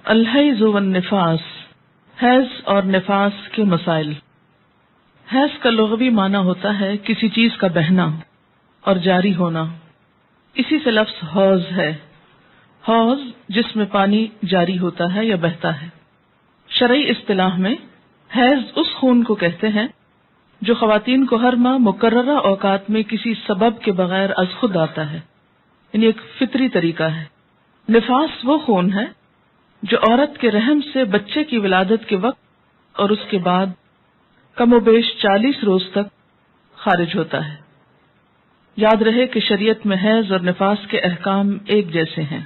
الحیض والنفاس، حیض اور نفاس کے مسائل۔ حیض کا لغوی معنی ہوتا ہے کسی چیز کا بہنا اور جاری ہونا، اسی سے لفظ حوض ہے۔ حوض جس میں پانی جاری ہوتا ہے یا بہتا ہے۔ شرعی اصطلاح میں حیض اس خون کو کہتے ہیں جو خواتین کو ہر ماہ مقررہ اوقات میں کسی سبب کے بغیر از خود آتا ہے، یعنی ایک فطری طریقہ ہے۔ نفاس وہ خون ہے جو عورت کے رحم سے بچے کی ولادت کے وقت اور اس کے بعد کم و بیش 40 روز تک خارج ہوتا ہے۔ یاد رہے کہ شریعت میں حیض اور نفاس کے احکام ایک جیسے ہیں۔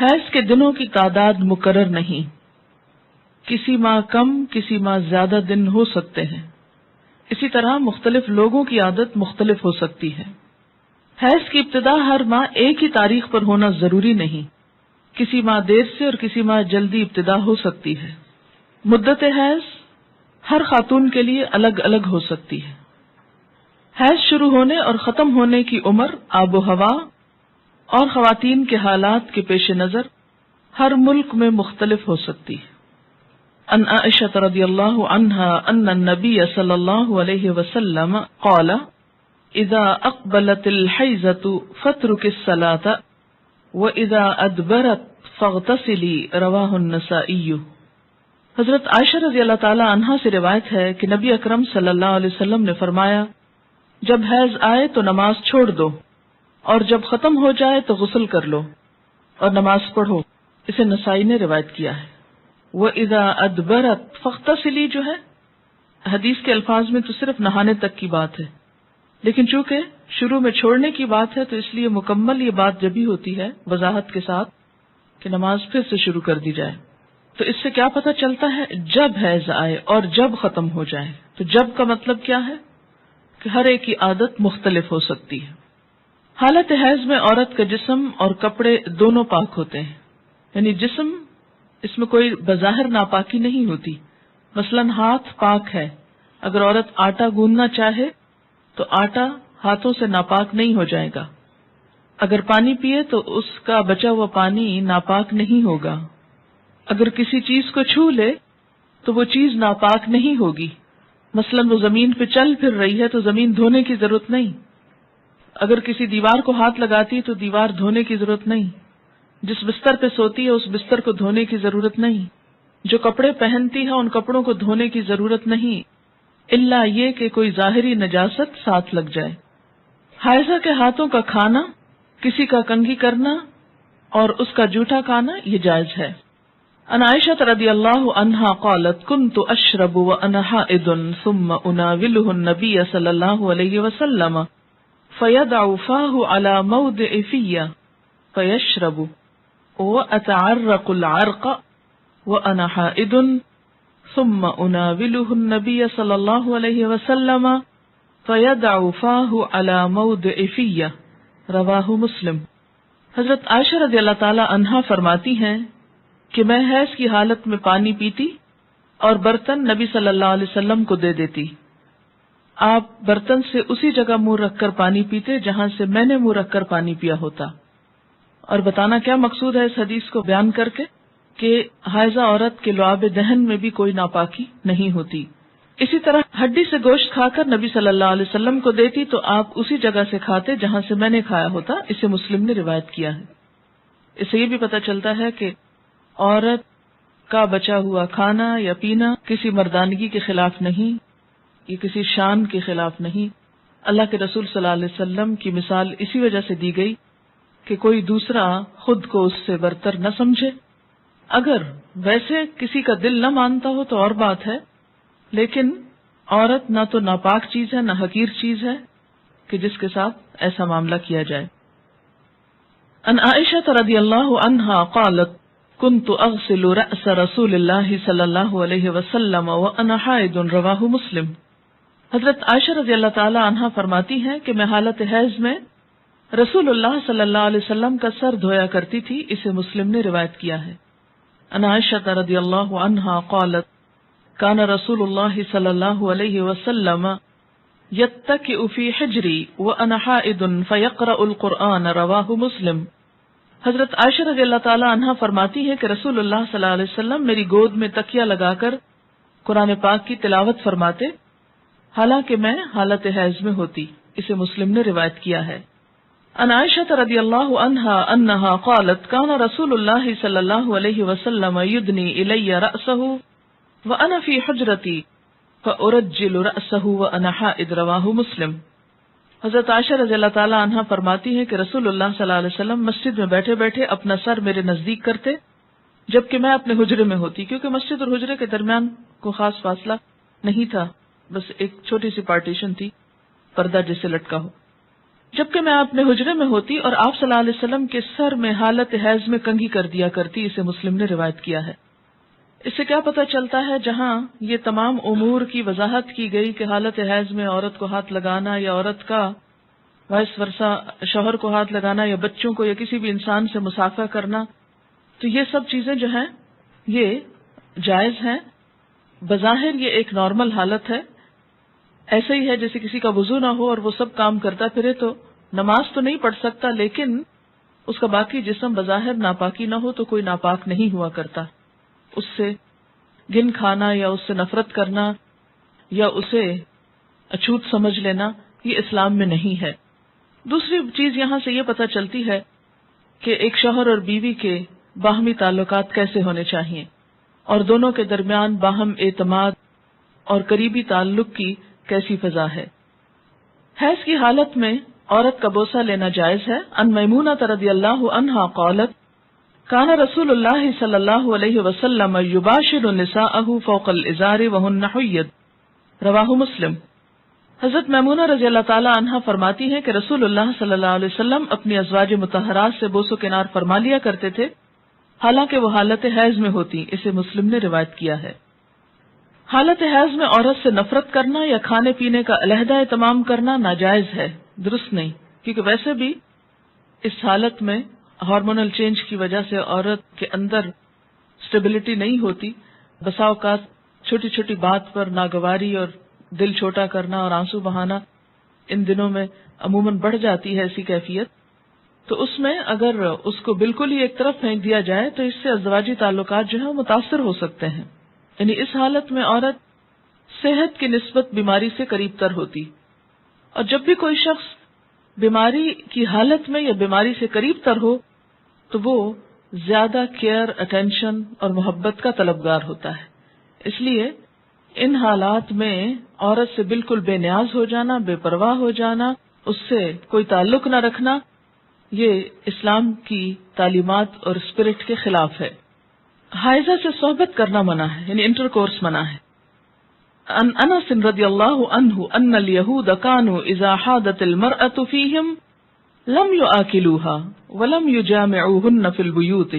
حیض کے دنوں کی تعداد مقرر نہیں، کسی ماہ کم کسی ماہ زیادہ دن ہو سکتے ہیں۔ اسی طرح مختلف لوگوں کی عادت مختلف ہو سکتی ہے۔ حیض کی ابتدا ہر ماہ ایک ہی تاریخ پر ہونا ضروری نہیں، کسی ماہ دیر سے اور کسی ماہ جلدی ابتدا ہو سکتی ہے۔ مدت حیض ہر خاتون کے لیے الگ الگ ہو سکتی ہے۔ حیض شروع ہونے اور ختم ہونے کی عمر، آب و ہوا اور خواتین کے حالات کے پیش نظر ہر ملک میں مختلف ہو سکتی ہے۔ عن عائشہ رضی اللہ عنہا ان النبی صلی اللہ علیہ وسلم قال اذا اقبلت الحیضة فاترک الصلاة وَإِذَا أَدْبَرَتْ فَاغْتَسِلِي رواہ النسائی۔ حضرت عائشہ رضی اللہ تعالی عنہا سے روایت ہے کہ نبی اکرم صلی اللہ علیہ وسلم نے فرمایا، جب حیض آئے تو نماز چھوڑ دو اور جب ختم ہو جائے تو غسل کر لو اور نماز پڑھو۔ اسے نسائی نے روایت کیا ہے۔ وَإِذَا أَدْبَرَتْ فَاغْتَسِلِي جو ہے حدیث کے الفاظ میں تو صرف نہانے تک کی بات ہے، لیکن چونکہ شروع میں چھوڑنے کی بات ہے تو اس لیے مکمل یہ بات جبھی ہوتی ہے وضاحت کے ساتھ کہ نماز پھر سے شروع کر دی جائے۔ تو اس سے کیا پتہ چلتا ہے؟ جب حیض آئے اور جب ختم ہو جائے۔ تو جب کا مطلب کیا ہے؟ کہ ہر ایک کی عادت مختلف ہو سکتی ہے۔ حالت حیض میں عورت کا جسم اور کپڑے دونوں پاک ہوتے ہیں، یعنی جسم اس میں کوئی بظاہر ناپاکی نہیں ہوتی۔ مثلا ہاتھ پاک ہے، اگر عورت آٹا گوندنا چاہے تو آٹا ہاتھوں سے ناپاک نہیں ہو جائے گا۔ اگر پانی پیے تو اس کا بچا ہوا پانی ناپاک نہیں ہوگا۔ اگر کسی چیز کو چھو لے تو وہ چیز ناپاک نہیں ہوگی۔ مثلا وہ زمین پہ چل پھر رہی ہے تو زمین دھونے کی ضرورت نہیں۔ اگر کسی دیوار کو ہاتھ لگاتی تو دیوار دھونے کی ضرورت نہیں۔ جس بستر پہ سوتی ہے اس بستر کو دھونے کی ضرورت نہیں۔ جو کپڑے پہنتی ہے ان کپڑوں کو دھونے کی ضرورت نہیں، الا یہ کہ کوئی ظاہری نجاست ساتھ لگ جائے۔ حائضہ کے ہاتھوں کا کھانا، کسی کا کنگھی کرنا اور اس کا جوٹا کھانا یہ جائز ہے۔ عن عائشہ رضی اللہ عنہا قالت كنت اشرب وانا حائض ثم اناوله النبي صلی اللہ علیہ وسلم فيضع فاه على موضع في فيشرب واتعرق العرق وانا حائض ثم اناوله النبي صلی اللہ علیہ وسلم فيضع فاه على موضع في رواہ مسلم۔ حضرت عائشہ رضی اللہ تعالی عنہا فرماتی ہیں کہ میں حیض کی حالت میں پانی پیتی اور برتن نبی صلی اللہ علیہ وسلم کو دے دیتی۔ آپ برتن سے اسی جگہ منہ رکھ کر پانی پیتے جہاں سے میں نے منہ رکھ کر پانی پیا ہوتا۔ اور بتانا کیا مقصود ہے اس حدیث کو بیان کر کے کہ حائضہ عورت کے لعاب دہن میں بھی کوئی ناپاکی نہیں ہوتی۔ اسی طرح ہڈی سے گوشت کھا کر نبی صلی اللہ علیہ وسلم کو دیتی تو آپ اسی جگہ سے کھاتے جہاں سے میں نے کھایا ہوتا۔ اسے مسلم نے روایت کیا ہے۔ اس سے یہ بھی پتہ چلتا ہے کہ عورت کا بچا ہوا کھانا یا پینا کسی مردانگی کے خلاف نہیں، یہ کسی شان کے خلاف نہیں۔ اللہ کے رسول صلی اللہ علیہ وسلم کی مثال اسی وجہ سے دی گئی کہ کوئی دوسرا خود کو اس سے برتر نہ سمجھے۔ اگر ویسے کسی کا دل نہ مانتا ہو تو اور بات ہے، لیکن عورت نہ تو ناپاک چیز ہے نہ حقیر چیز ہے کہ جس کے ساتھ ایسا معاملہ کیا جائے۔ عن عائشہ رضی اللہ عنہا قالت كنت اغسل رأس رسول اللہ صلی اللہ علیہ وسلم وانا حائض رواہ مسلم۔ حضرت عائشہ رضی اللہ تعالی عنہا فرماتی ہیں کہ میں حالت حیض میں رسول اللہ صلی اللہ علیہ وسلم کا سر دھویا کرتی تھی۔ اسے مسلم نے روایت کیا ہے۔ عن عائشہ رضی اللہ عنہا قالت كان رسول اللہ صلی اللہ علیہ وسلم يتكئ في حجری وانا حائض فيقرأ القرآن رواہ مسلم۔ حضرت عائشہ رضی اللہ تعالی عنہا فرماتی ہے کہ رسول اللہ صلی اللہ علیہ وسلم میری گود میں تکیہ لگا کر قرآن پاک کی تلاوت فرماتے حالانکہ میں حالت حیض میں ہوتی. اسے مسلم نے روایت کیا ہے. عن عائشہ رضی اللہ عنہا انہا قالت کان رسول اللہ صلی اللہ علیہ وسلم یدنی الی رأسہ وانا فی حجرتی فارجل رأسہ وانا حائض. رواہ مسلم. حضرت عائشہ رضی اللہ تعالی عنہا فرماتی ہے کہ رسول اللہ صلی اللہ علیہ وسلم مسجد میں بیٹھے بیٹھے اپنا سر میرے نزدیک کرتے جبکہ میں اپنے حجرے میں ہوتی، کیونکہ مسجد اور حجرے کے درمیان کوئی خاص فاصلہ نہیں تھا، بس ایک چھوٹی سی پارٹیشن تھی، پردہ جسے لٹکا ہو. جبکہ میں اپنے حجرے میں ہوتی اور آپ صلی اللہ علیہ وسلم کے سر میں حالت حیض میں کنگھی کر دیا کرتی. اسے مسلم نے روایت کیا ہے. اس سے کیا پتہ چلتا ہے، جہاں یہ تمام امور کی وضاحت کی گئی کہ حالت حیض میں عورت کو ہاتھ لگانا یا عورت کا وائس ورثہ شوہر کو ہاتھ لگانا یا بچوں کو یا کسی بھی انسان سے مصافحہ کرنا، تو یہ سب چیزیں جو ہیں یہ جائز ہیں. بظاہر یہ ایک نارمل حالت ہے، ایسے ہی ہے جیسے کسی کا وضو نہ ہو اور وہ سب کام کرتا پھرے تو نماز تو نہیں پڑھ سکتا، لیکن اس کا باقی جسم بظاہر ناپاکی نہ ہو تو کوئی ناپاک نہیں ہوا کرتا. اس سے گن کھانا یا اس سے نفرت کرنا یا اسے اچھوت سمجھ لینا یہ اسلام میں نہیں ہے. دوسری چیز یہاں سے یہ پتہ چلتی ہے کہ ایک شوہر اور بیوی کے باہمی تعلقات کیسے ہونے چاہیے اور دونوں کے درمیان باہم اعتماد اور قریبی تعلق کی کیسی فضا ہے. حیض کی حالت میں عورت کا بوسہ لینا جائز ہے. ان میمونہ رضی اللہ عنہا قالت کان رسول اللہ صلی اللہ علیہ وسلم یباشر نساءہ فوق الازار وہن حید. رواہ مسلم. حضرت میمونہ رضی اللہ تعالی عنہا فرماتی ہے کہ رسول اللہ صلی اللہ علیہ وسلم اپنی ازواج مطہرات سے بوس و کنار فرما لیا کرتے تھے حالانکہ وہ حالت حیض میں ہوتی. اسے مسلم نے روایت کیا ہے. حالت حیض میں عورت سے نفرت کرنا یا کھانے پینے کا علیحدہ اہتمام کرنا ناجائز ہے، درست نہیں، کیونکہ ویسے بھی اس حالت میں ہارمونل چینج کی وجہ سے عورت کے اندر سٹیبلٹی نہیں ہوتی. بسا اوقات چھوٹی چھوٹی بات پر ناگواری اور دل چھوٹا کرنا اور آنسو بہانا ان دنوں میں عموماً بڑھ جاتی ہے ایسی کیفیت. تو اس میں اگر اس کو بالکل ہی ایک طرف پھینک دیا جائے تو اس سے ازدواجی تعلقات جو ہیں متاثر ہو سکتے ہیں. یعنی اس حالت میں عورت صحت کی نسبت بیماری سے قریب تر ہوتی، اور جب بھی کوئی شخص بیماری کی حالت میں یا بیماری سے قریب تر ہو تو وہ زیادہ کیئر، اٹینشن اور محبت کا طلبگار ہوتا ہے. اس لیے ان حالات میں عورت سے بالکل بے نیاز ہو جانا، بے پرواہ ہو جانا، اس سے کوئی تعلق نہ رکھنا، یہ اسلام کی تعلیمات اور اسپرٹ کے خلاف ہے. حائضہ سے صحبت کرنا منع ہے، یعنی انٹر کورس منع ہے. عن انس رضی اللہ عنہ ان الیہود کانوا اذا حاضت المرأة فیہم لم یآکلوها ولم یجامعوهن فی البیوت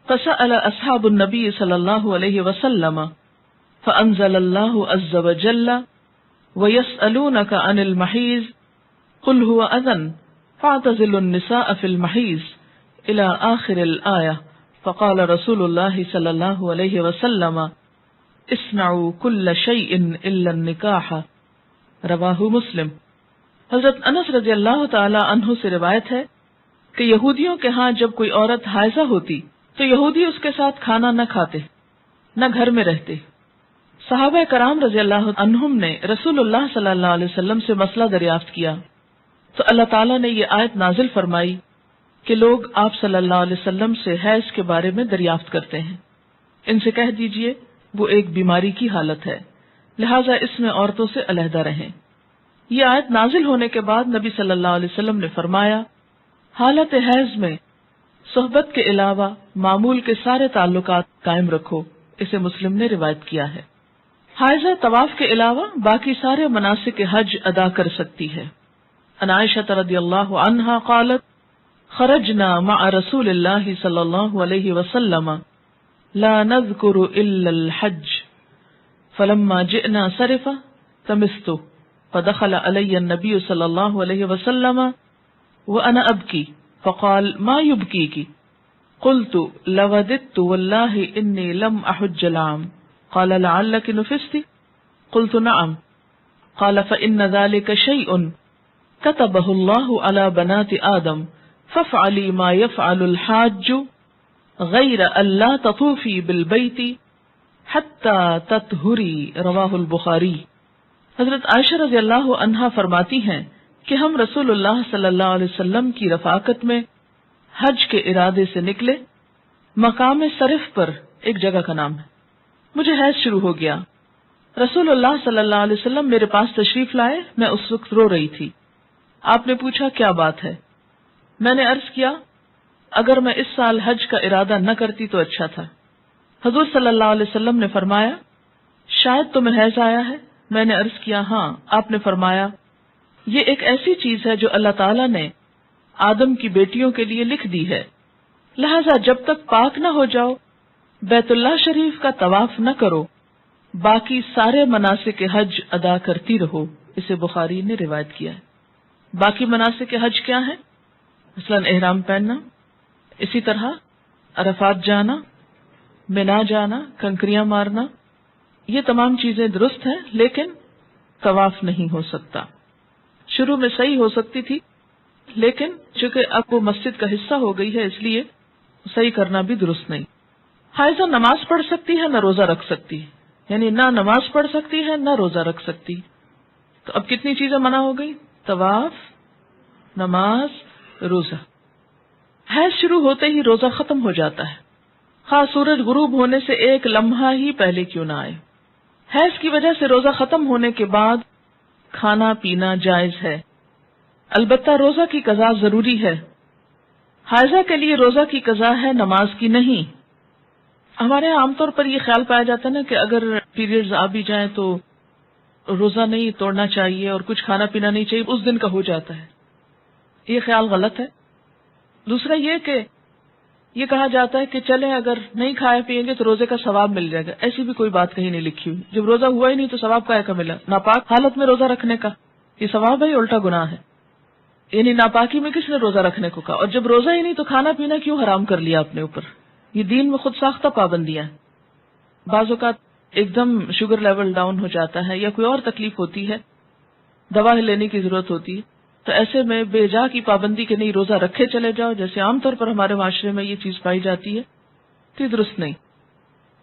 فسأل اصحاب النبی صلی اللہ علیہ وسلم فانزل اللہ عز وجل ویسألونک عن المحیض قل هو اذن فاعتزلوا النساء فی المحیض الى آخر الآیہ. فقال رسول اللہ صلی اللہ علیہ وسلم اصنعوا کل شیء الا النکاح. رواہ مسلم. حضرت انس رضی اللہ تعالی عنہ سے روایت ہے کہ یہودیوں کے ہاں جب کوئی عورت حائضہ ہوتی تو یہودی اس کے ساتھ کھانا نہ کھاتے، نہ گھر میں رہتے. صحابہ کرام رضی اللہ عنہم نے رسول اللہ صلی اللہ علیہ وسلم سے مسئلہ دریافت کیا تو اللہ تعالیٰ نے یہ آیت نازل فرمائی کہ لوگ آپ صلی اللہ علیہ وسلم سے حیض کے بارے میں دریافت کرتے ہیں، ان سے کہہ دیجئے وہ ایک بیماری کی حالت ہے، لہٰذا اس میں عورتوں سے علیحدہ رہیں. یہ آیت نازل ہونے کے بعد نبی صلی اللہ علیہ وسلم نے فرمایا حالت حیض میں صحبت کے علاوہ معمول کے سارے تعلقات قائم رکھو. اسے مسلم نے روایت کیا ہے. حائضہ طواف کے علاوہ باقی سارے مناسک حج ادا کر سکتی ہے. عن عائشہ رضی اللہ عنہا قالت خرجنا مع رسول اللہ صلی اللہ علیہ وسلم لا نذکر الا الحج فلما جئنا صرف تمست فدخل علی النبی صلی اللہ علیہ وسلم وانا ابکی فقال ما يبكيك قلت لوددت والله انی لم احج العام قال لعلك نفست قلت نعم قال فإن ذلك شيء كتبه الله على بنات آدم فافعلی ما یفعل الحاج غیر اللہ تطوفی بالبیت حتی تطہری، رواہ البخاری۔ حضرت عائشہ رضی اللہ عنہا فرماتی ہیں کہ ہم رسول اللہ صلی اللہ علیہ وسلم کی رفاقت میں حج کے ارادے سے نکلے۔ مقام صرف پر ایک جگہ کا نام ہے۔ مجھے حیض شروع ہو گیا۔ رسول اللہ صلی اللہ علیہ وسلم میرے پاس تشریف لائے، میں اس وقت رو رہی تھی۔ آپ نے پوچھا کیا بات ہے؟ میں نے عرض کیا اگر میں اس سال حج کا ارادہ نہ کرتی تو اچھا تھا۔ حضور صلی اللہ علیہ وسلم نے فرمایا شاید تمہیں حیض آیا ہے؟ میں نے عرض کیا ہاں۔ آپ نے فرمایا یہ ایک ایسی چیز ہے جو اللہ تعالیٰ نے آدم کی بیٹیوں کے لیے لکھ دی ہے، لہذا جب تک پاک نہ ہو جاؤ بیت اللہ شریف کا طواف نہ کرو، باقی سارے مناسک حج ادا کرتی رہو۔ اسے بخاری نے روایت کیا ہے۔ باقی مناسک حج کیا ہیں؟ مثلاً احرام پہننا، اسی طرح عرفات جانا، منا جانا، کنکریاں مارنا، یہ تمام چیزیں درست ہیں، لیکن طواف نہیں ہو سکتا۔ شروع میں صحیح ہو سکتی تھی، لیکن چونکہ اب وہ مسجد کا حصہ ہو گئی ہے اس لیے صحیح کرنا بھی درست نہیں۔ حائضہ نماز پڑھ سکتی ہے نہ روزہ رکھ سکتی ہے، یعنی نہ نماز پڑھ سکتی ہے نہ روزہ رکھ سکتی۔ تو اب کتنی چیزیں منع ہو گئی؟ طواف، نماز، روزہ۔ حیض شروع ہوتے ہی روزہ ختم ہو جاتا ہے، خاص سورج غروب ہونے سے ایک لمحہ ہی پہلے کیوں نہ آئے۔ حیض کی وجہ سے روزہ ختم ہونے کے بعد کھانا پینا جائز ہے، البتہ روزہ کی قضا ضروری ہے۔ حائضہ کے لیے روزہ کی قضا ہے، نماز کی نہیں۔ ہمارے یہاں عام طور پر یہ خیال پایا جاتا ہے نا کہ اگر پیریڈز آ بھی جائیں تو روزہ نہیں توڑنا چاہیے اور کچھ کھانا پینا نہیں چاہیے، اس دن کا ہو جاتا ہے۔ یہ خیال غلط ہے۔ دوسرا یہ کہ یہ کہا جاتا ہے کہ چلیں اگر نہیں کھائے پیئیں گے تو روزے کا ثواب مل جائے گا، ایسی بھی کوئی بات کہیں نہیں لکھی ہوئی۔ جب روزہ ہوا ہی نہیں تو ثواب کیا کا ملا؟ ناپاک حالت میں روزہ رکھنے کا یہ ثواب ہے، الٹا گناہ ہے۔ یعنی ناپاکی میں کس نے روزہ رکھنے کو کہا؟ اور جب روزہ ہی نہیں تو کھانا پینا کیوں حرام کر لیا اپنے اوپر؟ یہ دین میں خود ساختہ پابندیاں ہیں۔ بعض اوقات ایک دم شوگر لیول ڈاؤن ہو جاتا ہے یا کوئی اور تکلیف ہوتی ہے، دوا لینے کی ضرورت ہوتی ہے، تو ایسے میں بے جا کی پابندی کے نہیں روزہ رکھے چلے جاؤ، جیسے عام طور پر ہمارے معاشرے میں یہ چیز پائی جاتی ہے، تو یہ درست نہیں۔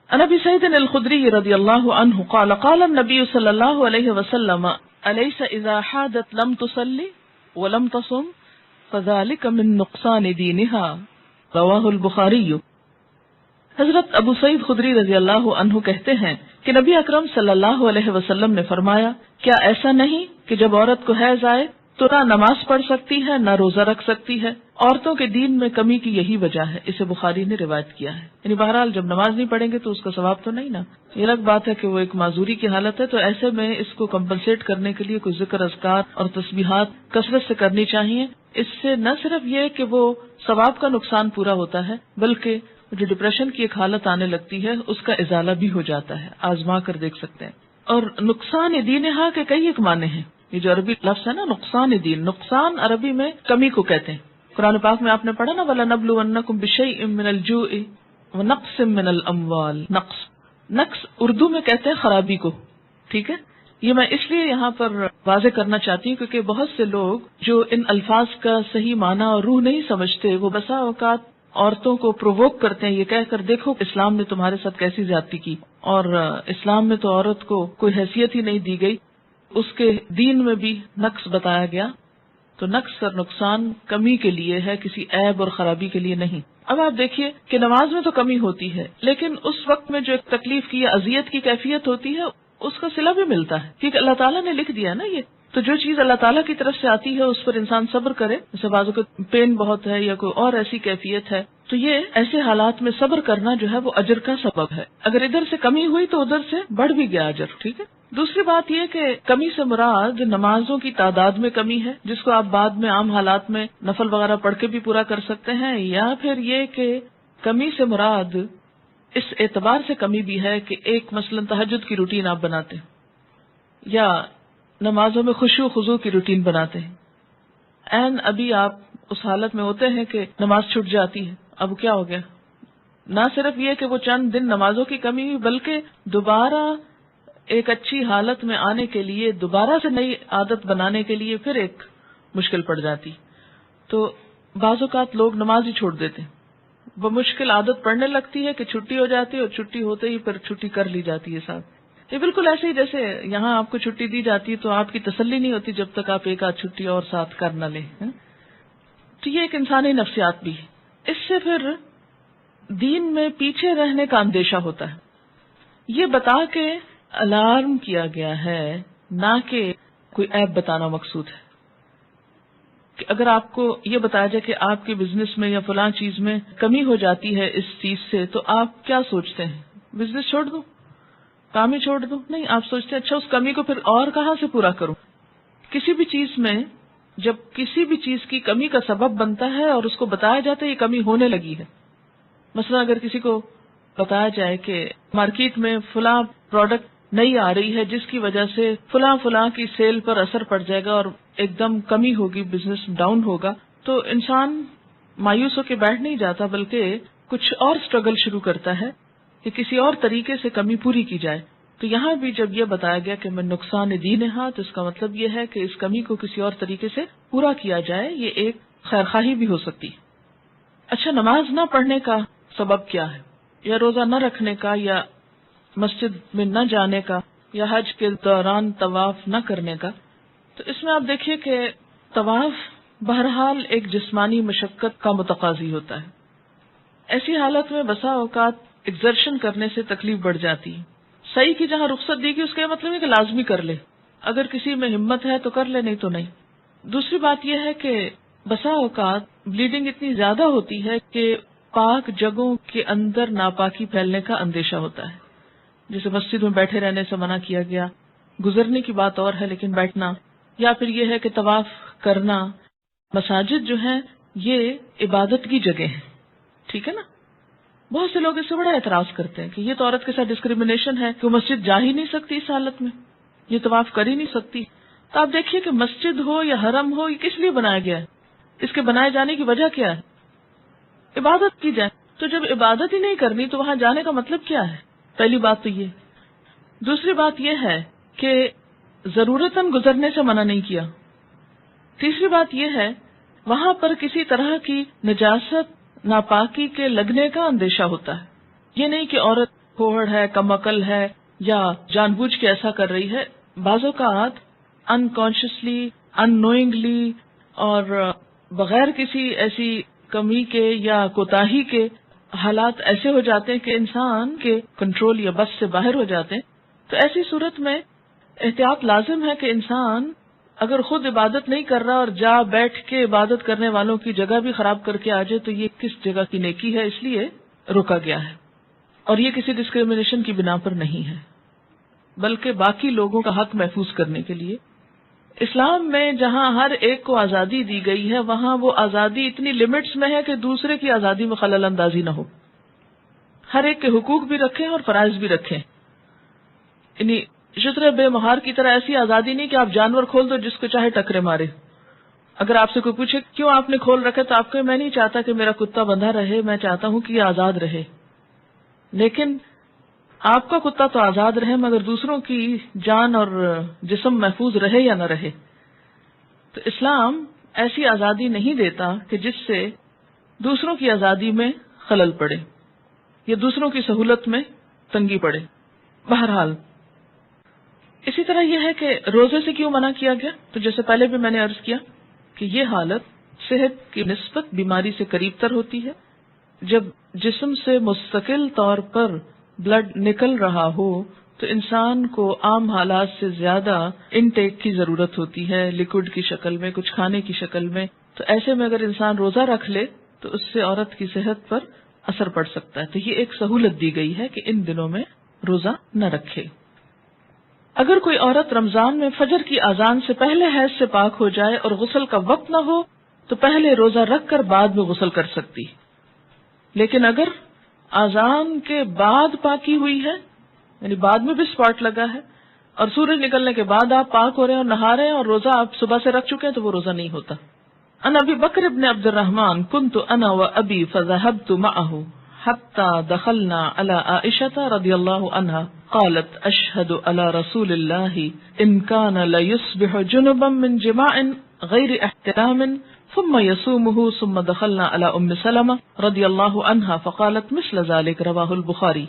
عن ابی سعید الخدری رضی اللہ عنہ قال قال النبی صلی اللہ علیہ وسلم الیس اذا حادت لم تصلی ولم تصم فذلك من نقصان دینها، رواہ البخاری۔ حضرت ابو سعید خدری رضی اللہ عنہ کہتے ہیں کہ نبی اکرم صلی اللہ علیہ وسلم نے فرمایا کیا ایسا نہیں کہ جب عورت کو حیض آئے تو نہ نماز پڑھ سکتی ہے نہ روزہ رکھ سکتی ہے؟ عورتوں کے دین میں کمی کی یہی وجہ ہے۔ اسے بخاری نے روایت کیا ہے۔ یعنی بہرحال جب نماز نہیں پڑھیں گے تو اس کا ثواب تو نہیں نا۔ یہ الگ بات ہے کہ وہ ایک معذوری کی حالت ہے، تو ایسے میں اس کو کمپنسیٹ کرنے کے لیے کوئی ذکر، اذکار اور تسبیحات کثرت سے کرنی چاہیے۔ اس سے نہ صرف یہ کہ وہ ثواب کا نقصان پورا ہوتا ہے، بلکہ جو ڈپریشن کی ایک حالت آنے لگتی ہے اس کا ازالہ بھی ہو جاتا ہے۔ آزما کر دیکھ سکتے ہیں۔ اور نقصان دینہا کے کئی ایک معنی ہیں۔ یہ جو عربی لفظ ہے نا نقصان دین، نقصان عربی میں کمی کو کہتے ہیں۔ قرآن پاک میں آپ نے پڑھا نا وَلَنَبْلُوَنَّكُمْ بِشَيْءٍ مِّنَ الْجُوعِ وَنَقْصٍ مِّنَ الْأَمْوَالِ۔ نقص اردو میں کہتے ہیں خرابی کو، ٹھیک ہے؟ یہ میں اس لیے یہاں پر واضح کرنا چاہتی ہوں کیونکہ بہت سے لوگ جو ان الفاظ کا صحیح معنی اور روح نہیں سمجھتے، وہ بسا اوقات عورتوں کو پرووک کرتے ہیں یہ کہہ کر دیکھو اسلام نے تمہارے ساتھ کیسی زیادتی کی، اور اسلام میں تو عورت کو کوئی حیثیت ہی نہیں دی گئی، اس کے دین میں بھی نقص بتایا گیا۔ تو نقص اور نقصان کمی کے لیے ہے، کسی عیب اور خرابی کے لیے نہیں۔ اب آپ دیکھیے کہ نماز میں تو کمی ہوتی ہے، لیکن اس وقت میں جو ایک تکلیف کی یا اذیت کی کیفیت ہوتی ہے اس کا صلہ بھی ملتا ہے، کیونکہ اللہ تعالیٰ نے لکھ دیا نا یہ۔ تو جو چیز اللہ تعالیٰ کی طرف سے آتی ہے اس پر انسان صبر کرے، جیسے بازو کو پین بہت ہے یا کوئی اور ایسی کیفیت ہے، تو یہ ایسے حالات میں صبر کرنا جو ہے وہ اجر کا سبب ہے۔ اگر ادھر سے کمی ہوئی تو ادھر سے بڑھ بھی گیا اجر، ٹھیک ہے۔ دوسری بات یہ کہ کمی سے مراد نمازوں کی تعداد میں کمی ہے، جس کو آپ بعد میں عام حالات میں نفل وغیرہ پڑھ کے بھی پورا کر سکتے ہیں، یا پھر یہ کہ کمی سے مراد اس اعتبار سے کمی بھی ہے کہ ایک مثلاً تہجد کی روٹین آپ بناتے ہیں یا نمازوں میں خشوع خضوع کی روٹین بناتے ہیں، این ابھی آپ اس حالت میں ہوتے ہیں کہ نماز چھوٹ جاتی ہے، اب کیا ہو گیا؟ نہ صرف یہ کہ وہ چند دن نمازوں کی کمی ہوئی، بلکہ دوبارہ ایک اچھی حالت میں آنے کے لیے، دوبارہ سے نئی عادت بنانے کے لیے پھر ایک مشکل پڑ جاتی۔ تو بعض اوقات لوگ نماز ہی چھوڑ دیتے ہیں، بمشکل عادت پڑنے لگتی ہے کہ چھٹی ہو جاتی ہے اور چھٹی ہوتے ہی پھر چھٹی کر لی جاتی ہے ساتھ۔ یہ بالکل ایسے ہی جیسے یہاں آپ کو چھٹی دی جاتی ہے تو آپ کی تسلی نہیں ہوتی جب تک آپ ایک آدھ چھٹی اور ساتھ کر نہ لیں۔ تو یہ ایک انسانی نفسیات بھی ہے۔ اس سے پھر دین میں پیچھے رہنے کا اندیشہ ہوتا ہے۔ یہ بتا کے الارم کیا گیا ہے، نہ کہ کوئی عیب بتانا مقصود ہے۔ کہ اگر آپ کو یہ بتایا جائے کہ آپ کے بزنس میں یا فلاں چیز میں کمی ہو جاتی ہے اس چیز سے، تو آپ کیا سوچتے ہیں؟ بزنس چھوڑ دوں، کام ہی چھوڑ دوں؟ نہیں، آپ سوچتے ہیں اچھا اس کمی کو پھر اور کہاں سے پورا کروں۔ کسی بھی چیز میں جب کسی بھی چیز کی کمی کا سبب بنتا ہے اور اس کو بتایا جاتا ہے یہ کمی ہونے لگی ہے، مثلا اگر کسی کو بتایا جائے کہ مارکیٹ میں فلاں پروڈکٹ نہیں آ رہی ہے جس کی وجہ سے فلاں کی سیل پر اثر پڑ جائے گا اور ایک دم کمی ہوگی، بزنس ڈاؤن ہوگا، تو انسان مایوس ہو کے بیٹھ نہیں جاتا بلکہ کچھ اور سٹرگل شروع کرتا ہے کہ کسی اور طریقے سے کمی پوری کی جائے۔ تو یہاں بھی جب یہ بتایا گیا کہ میں نقصان دین ہاں، تو اس کا مطلب یہ ہے کہ اس کمی کو کسی اور طریقے سے پورا کیا جائے، یہ ایک خیرخواہی بھی ہو سکتی۔ اچھا، نماز نہ پڑھنے کا سبب کیا ہے، یا روزہ نہ رکھنے کا، یا مسجد میں نہ جانے کا، یا حج کے دوران طواف نہ کرنے کا؟ تو اس میں آپ دیکھیے کہ طواف بہرحال ایک جسمانی مشقت کا متقاضی ہوتا ہے۔ ایسی حالت میں بسا اوقات ایگزرشن کرنے سے تکلیف بڑھ جاتی ہے۔ صحیح کی جہاں رخصت دی گئی اس کا یہ مطلب ہے کہ لازمی کر لے، اگر کسی میں ہمت ہے تو کر لے، نہیں تو نہیں۔ دوسری بات یہ ہے کہ بسا اوقات بلیڈنگ اتنی زیادہ ہوتی ہے کہ پاک جگہوں کے اندر ناپاکی پھیلنے کا اندیشہ ہوتا ہے، جیسے مسجد میں بیٹھے رہنے سے منع کیا گیا، گزرنے کی بات اور ہے لیکن بیٹھنا، یا پھر یہ ہے کہ طواف کرنا۔ مساجد جو ہیں یہ عبادت کی جگہ ہیں، ٹھیک ہے نا؟ بہت سے لوگ اس سے بڑا اعتراض کرتے ہیں کہ یہ تو عورت کے ساتھ ڈسکریمنیشن ہے کہ وہ مسجد جا ہی نہیں سکتی اس حالت میں، یہ طواف کر ہی نہیں سکتی۔ تو آپ دیکھیے کہ مسجد ہو یا حرم ہو، یہ کس لیے بنایا گیا ہے؟ اس کے بنائے جانے کی وجہ کیا ہے؟ عبادت کی جائے۔ تو جب عبادت ہی نہیں کرنی تو وہاں جانے کا مطلب کیا ہے؟ پہلی بات تو یہ۔ دوسری بات یہ ہے کہ ضرورتاً گزرنے سے منع نہیں کیا۔ تیسری بات یہ ہے وہاں پر کسی طرح کی نجاست ناپاکی کے لگنے کا اندیشہ ہوتا ہے۔ یہ نہیں کہ عورت پھوڑ ہے، کم عقل ہے، یا جان بوجھ کے ایسا کر رہی ہے۔ بعض اوقات انکانشیسلی، ان نوئنگلی اور بغیر کسی ایسی کمی کے یا کوتاہی کے حالات ایسے ہو جاتے ہیں کہ انسان کے کنٹرول یا بس سے باہر ہو جاتے ہیں۔ تو ایسی صورت میں احتیاط لازم ہے کہ انسان اگر خود عبادت نہیں کر رہا اور جا بیٹھ کے عبادت کرنے والوں کی جگہ بھی خراب کر کے آ جائے تو یہ کس جگہ کی نیکی ہے، اس لیے روکا گیا ہے۔ اور یہ کسی ڈسکریمنیشن کی بنا پر نہیں ہے، بلکہ باقی لوگوں کا حق محفوظ کرنے کے لیے۔ اسلام میں جہاں ہر ایک کو آزادی دی گئی ہے وہاں وہ آزادی اتنی لمٹس میں ہے کہ دوسرے کی آزادی میں خلل اندازی نہ ہو۔ ہر ایک کے حقوق بھی رکھیں اور فرائض بھی رکھیں، یعنی شتر بے مہار کی طرح ایسی آزادی نہیں کہ آپ جانور کھول دو جس کو چاہے ٹکرے مارے۔ اگر آپ سے کوئی پوچھے کیوں آپ نے کھول رکھا تو آپ کو میں نہیں چاہتا کہ میرا کتا بندھا رہے، میں چاہتا ہوں کہ یہ آزاد رہے۔ لیکن آپ کا کتا تو آزاد رہے مگر دوسروں کی جان اور جسم محفوظ رہے یا نہ رہے۔ تو اسلام ایسی آزادی نہیں دیتا کہ جس سے دوسروں کی آزادی میں خلل پڑے یا دوسروں کی سہولت میں تنگی پڑے۔ بہرحال اسی طرح یہ ہے کہ روزے سے کیوں منع کیا گیا؟ تو جیسے پہلے بھی میں نے عرض کیا کہ یہ حالت صحت کی نسبت بیماری سے قریب تر ہوتی ہے۔ جب جسم سے مستقل طور پر بلڈ نکل رہا ہو تو انسان کو عام حالات سے زیادہ انٹیک کی ضرورت ہوتی ہے، لیکوڈ کی شکل میں، کچھ کھانے کی شکل میں۔ تو ایسے میں اگر انسان روزہ رکھ لے تو اس سے عورت کی صحت پر اثر پڑ سکتا ہے۔ تو یہ ایک سہولت دی گئی ہے کہ ان دنوں میں روزہ نہ رکھے۔ اگر کوئی عورت رمضان میں فجر کی اذان سے پہلے حیض سے پاک ہو جائے اور غسل کا وقت نہ ہو تو پہلے روزہ رکھ کر بعد میں غسل کر سکتی، لیکن اگر اذان کے بعد پاکی ہوئی ہے، یعنی بعد میں بھی اسپاٹ لگا ہے اور سورج نکلنے کے بعد آپ پاک ہو رہے ہیں اور نہا رہے ہیں اور روزہ آپ صبح سے رکھ چکے ہیں تو وہ روزہ نہیں ہوتا۔ ان ابی بکر ابن عبد الرحمن كنت انا وابی فذهبت معه حتى دخلنا على عائشة رضي الله عنها قالت اشهد على رسول الله ان كان لا يصبح جنبا من جماع غير احتلام ثم يصومه ثم دخلنا على ام سلمہ رضی اللہ عنہا فقالت مثل ذلك رواہ البخاری۔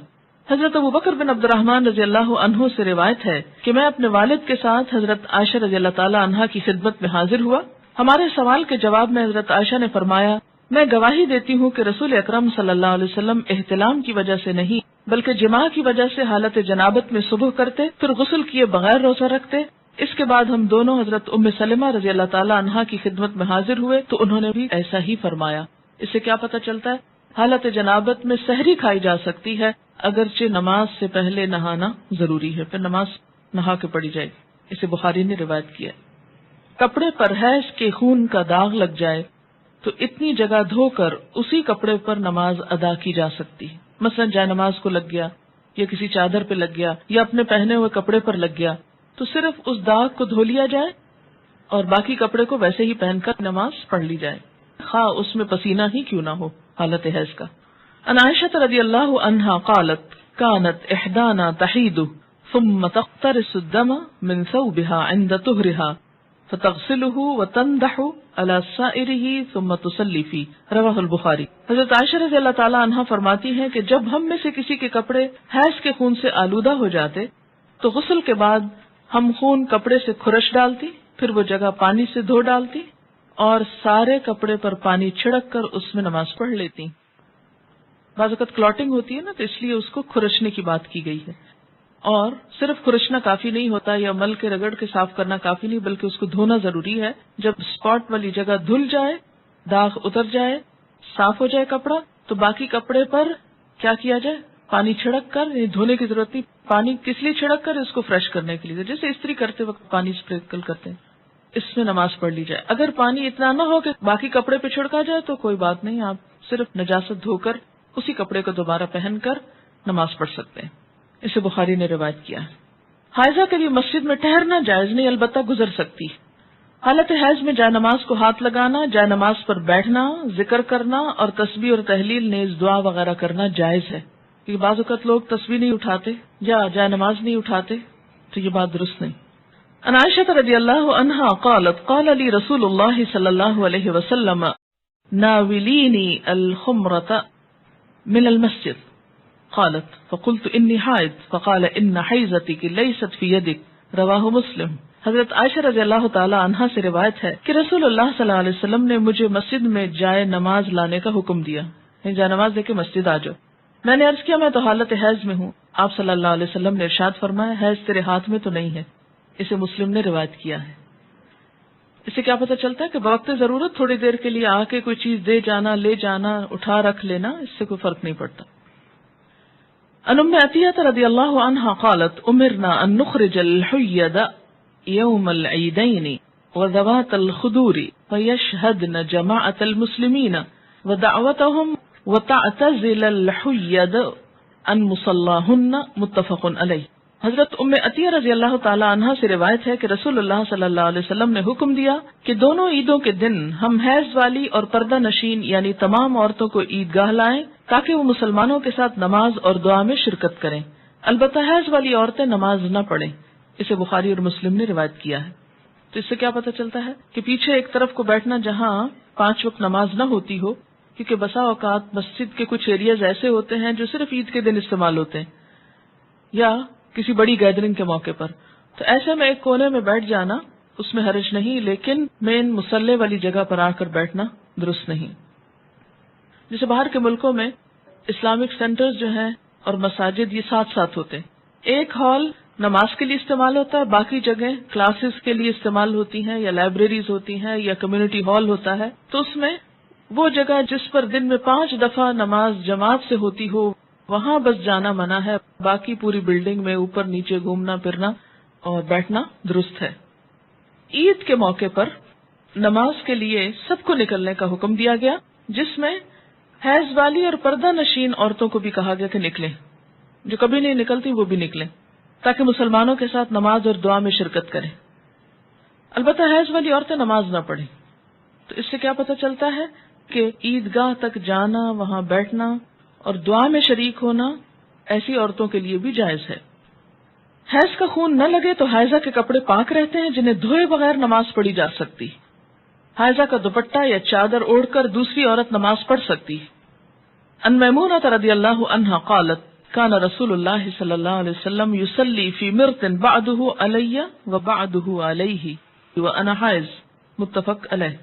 حضرت ابو بکر بن عبد الرحمن رضی اللہ عنہ سے روایت ہے کہ میں اپنے والد کے ساتھ حضرت عائشہ رضی اللہ تعالی عنہا کی خدمت میں حاضر ہوا۔ ہمارے سوال کے جواب میں حضرت عائشہ نے فرمایا، میں گواہی دیتی ہوں کہ رسول اکرم صلی اللہ علیہ وسلم احتلام کی وجہ سے نہیں بلکہ جماع کی وجہ سے حالت جنابت میں صبح کرتے، پھر غسل کیے بغیر روزہ رکھتے۔ اس کے بعد ہم دونوں حضرت ام سلمہ رضی اللہ تعالی عنہا کی خدمت میں حاضر ہوئے تو انہوں نے بھی ایسا ہی فرمایا۔ اس سے کیا پتہ چلتا ہے؟ حالت جنابت میں سحری کھائی جا سکتی ہے، اگرچہ نماز سے پہلے نہانا ضروری ہے، پھر نماز نہا کے پڑھی جائے گی۔ اسے بخاری نے روایت کیا۔ کپڑے پر حیض کے خون کا داغ لگ جائے تو اتنی جگہ دھو کر اسی کپڑے پر نماز ادا کی جا سکتی ہے۔ مثلا جائے نماز کو لگ گیا یا کسی چادر پہ لگ گیا یا اپنے پہنے ہوئے کپڑے پر لگ گیا تو صرف اس داغ کو دھو لیا جائے اور باقی کپڑے کو ویسے ہی پہن کر نماز پڑھ لی جائے، خواہ اس میں پسینہ ہی کیوں نہ ہو حالت حیض کا۔ عن عائشہ رضی اللہ عنہا قالت كانت احدانا تحید ثم تقترس الدم من ثوبها عند طهرها فتغسله وتندح على سائره ثم تصلي فيه رواہ البخاری۔ حضرت عائشہ رضی اللہ تعالی عنہا فرماتی ہیں کہ جب ہم میں سے کسی کے کپڑے حیض کے خون سے آلودہ ہو جاتے تو غسل کے بعد ہم خون کپڑے سے کھرش ڈالتی، پھر وہ جگہ پانی سے دھو ڈالتی اور سارے کپڑے پر پانی چھڑک کر اس میں نماز پڑھ لیتی۔ بعض اوقات کلاٹنگ ہوتی ہے نا، تو اس لیے اس کو کھرچنے کی بات کی گئی ہے، اور صرف کھرچنا کافی نہیں ہوتا یا مل کے رگڑ کے صاف کرنا کافی نہیں بلکہ اس کو دھونا ضروری ہے۔ جب اسپاٹ والی جگہ دھل جائے، داغ اتر جائے، صاف ہو جائے کپڑا، تو باقی کپڑے پر کیا کیا جائے؟ پانی چھڑک کر، دھونے کی ضرورت نہیں، پانی کس لیے چھڑک کر؟ اس کو فریش کرنے کے لیے، جیسے استری کرتے وقت پانی اسپرینکل کرتے ہیں، اس میں نماز پڑھ لی جائے۔ اگر پانی اتنا نہ ہو کہ باقی کپڑے پہ چھڑکا جائے تو کوئی بات نہیں، آپ صرف نجاست دھو کر اسی کپڑے کو دوبارہ پہن کر نماز پڑھ سکتے ہیں۔ اسے بخاری نے روایت کیا ہے۔ حائضہ کے لیے مسجد میں ٹہرنا جائز نہیں، البتہ گزر سکتی۔ حالت حیض میں جائے نماز کو ہاتھ لگانا، جائے نماز پر بیٹھنا، ذکر کرنا اور تسبیح اور تحلیل نیز دعا وغیرہ کرنا جائز ہے، کیونکہ بعض اوقات لوگ تسبیح نہیں اٹھاتے یا جائے نماز نہیں اٹھاتے، تو یہ بات درست نہیں۔ عن عائشہ رضی اللہ عنہا قالت قال لی رسول اللہ صلی اللہ علیہ وسلم ناولینی الخمرۃ من المسجد قالت فقلت انی حائض فقال ان حیضتک لیست فی یدک رواہ مسلم۔ حضرت عائشہ رضی اللہ تعالی عنہا سے روایت ہے کہ رسول اللہ صلی اللہ علیہ وسلم نے مجھے مسجد میں جائے نماز لانے کا حکم دیا، جائے نماز لے کے مسجد آ جاؤ۔ میں نے عرض کیا میں تو حالت حیض میں ہوں۔ آپ صلی اللہ علیہ وسلم نے ارشاد فرمایا حیض تیرے ہاتھ میں تو نہیں ہے۔ اسے مسلم نے روایت کیا ہے۔ اس سے کیا پتہ چلتا ہے کہ بوقت ضرورت تھوڑی دیر کے لیے آ کے کوئی چیز دے جانا، لے جانا، اٹھا رکھ لینا، اس سے کوئی فرق نہیں پڑتا۔ عن ام عطیہ رضی اللہ عنہا قالت امرنا ان نخرج الحید یوم العیدین وذوات الخدور فیشہدن جماعت المسلمین ودعوتهم وتعتزل الحید ان مصلاہن متفق علیہ۔ حضرت ام عطیہ رضی اللہ تعالی عنہا سے روایت ہے کہ رسول اللہ صلی اللہ علیہ وسلم نے حکم دیا کہ دونوں عیدوں کے دن ہم حیض والی اور پردہ نشین یعنی تمام عورتوں کو عیدگاہ لائیں تاکہ وہ مسلمانوں کے ساتھ نماز اور دعا میں شرکت کریں، البتہ حیض والی عورتیں نماز نہ پڑھیں۔ اسے بخاری اور مسلم نے روایت کیا ہے۔ تو اس سے کیا پتہ چلتا ہے کہ پیچھے ایک طرف کو بیٹھنا جہاں 5 وقت نماز نہ ہوتی ہو، کیونکہ بسا اوقات مسجد کے کچھ ایریاز ایسے ہوتے ہیں جو صرف عید کے دن استعمال ہوتے ہیں یا کسی بڑی گیدرنگ کے موقع پر، تو ایسے میں ایک کونے میں بیٹھ جانا اس میں حرج نہیں، لیکن مین مصلی والی جگہ پر آ کر بیٹھنا درست نہیں۔ جیسے باہر کے ملکوں میں اسلامک سینٹرز جو ہیں اور مساجد یہ ساتھ ساتھ ہوتے ہیں، ایک ہال نماز کے لیے استعمال ہوتا ہے، باقی جگہیں کلاسز کے لیے استعمال ہوتی ہیں یا لائبریریز ہوتی ہیں یا کمیونٹی ہال ہوتا ہے، تو اس میں وہ جگہ جس پر دن میں 5 دفعہ نماز جماعت سے ہوتی ہو وہاں بس جانا منع ہے، باقی پوری بلڈنگ میں اوپر نیچے گھومنا پھرنا اور بیٹھنا درست ہے۔ عید کے موقع پر نماز کے لیے سب کو نکلنے کا حکم دیا گیا، جس میں حیض والی اور پردہ نشین عورتوں کو بھی کہا گیا کہ نکلیں، جو کبھی نہیں نکلتی وہ بھی نکلیں تاکہ مسلمانوں کے ساتھ نماز اور دعا میں شرکت کریں۔ البتہ حیض والی عورتیں نماز نہ پڑھیں۔ تو اس سے کیا پتہ چلتا ہے کہ عیدگاہ تک جانا، وہاں بیٹھنا اور دعا میں شریک ہونا ایسی عورتوں کے لیے بھی جائز ہے۔ حیض کا خون نہ لگے تو حائضہ کے کپڑے پاک رہتے ہیں جنہیں دھوئے بغیر نماز پڑھی جا سکتی۔ حائضہ کا دوپٹہ یا چادر اوڑھ کر دوسری عورت نماز پڑھ سکتی ہے۔ ان میمونہ رضی اللہ عنہا قالت کان رسول اللہ صلی اللہ علیہ وسلم یصلی فی مرط بعدہ علی و بعدہ علیہ وانا حائض، متفق علیہ۔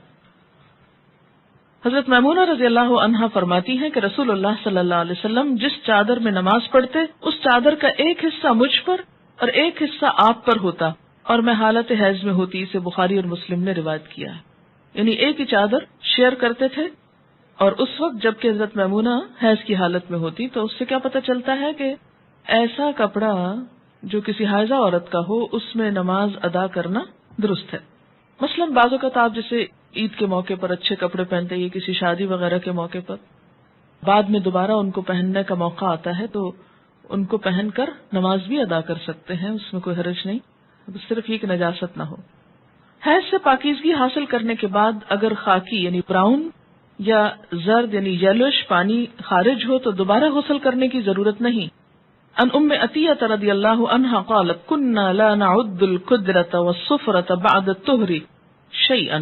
حضرت میمونہ رضی اللہ عنہا فرماتی ہیں کہ رسول اللہ صلی اللہ علیہ وسلم جس چادر میں نماز پڑھتے اس چادر کا ایک حصہ مجھ پر اور ایک حصہ آپ پر ہوتا اور میں حالت حیض میں ہوتی، اسے بخاری اور مسلم نے روایت کیا ہے۔ یعنی ایک ہی چادر شیئر کرتے تھے، اور اس وقت جب کہ حضرت میمونہ حیض کی حالت میں ہوتی تو اس سے کیا پتہ چلتا ہے کہ ایسا کپڑا جو کسی حائضہ عورت کا ہو اس میں نماز ادا کرنا درست ہے۔ مثلاً بعض اوقات آپ جیسے عید کے موقع پر اچھے کپڑے پہنتے ہیں، کسی شادی وغیرہ کے موقع پر بعد میں دوبارہ ان کو پہننے کا موقع آتا ہے تو ان کو پہن کر نماز بھی ادا کر سکتے ہیں، اس میں کوئی حرج نہیں، صرف یہ کہ نجاست نہ ہو۔ حیض سے پاکیزگی حاصل کرنے کے بعد اگر خاکی یعنی براؤن یا زرد یعنی یلوش پانی خارج ہو تو دوبارہ غسل کرنے کی ضرورت نہیں۔ ان ام عطیہ رضی اللہ عنہا قالت كنا لا نعد القدرة والصفرة بعد الطهر شيئا،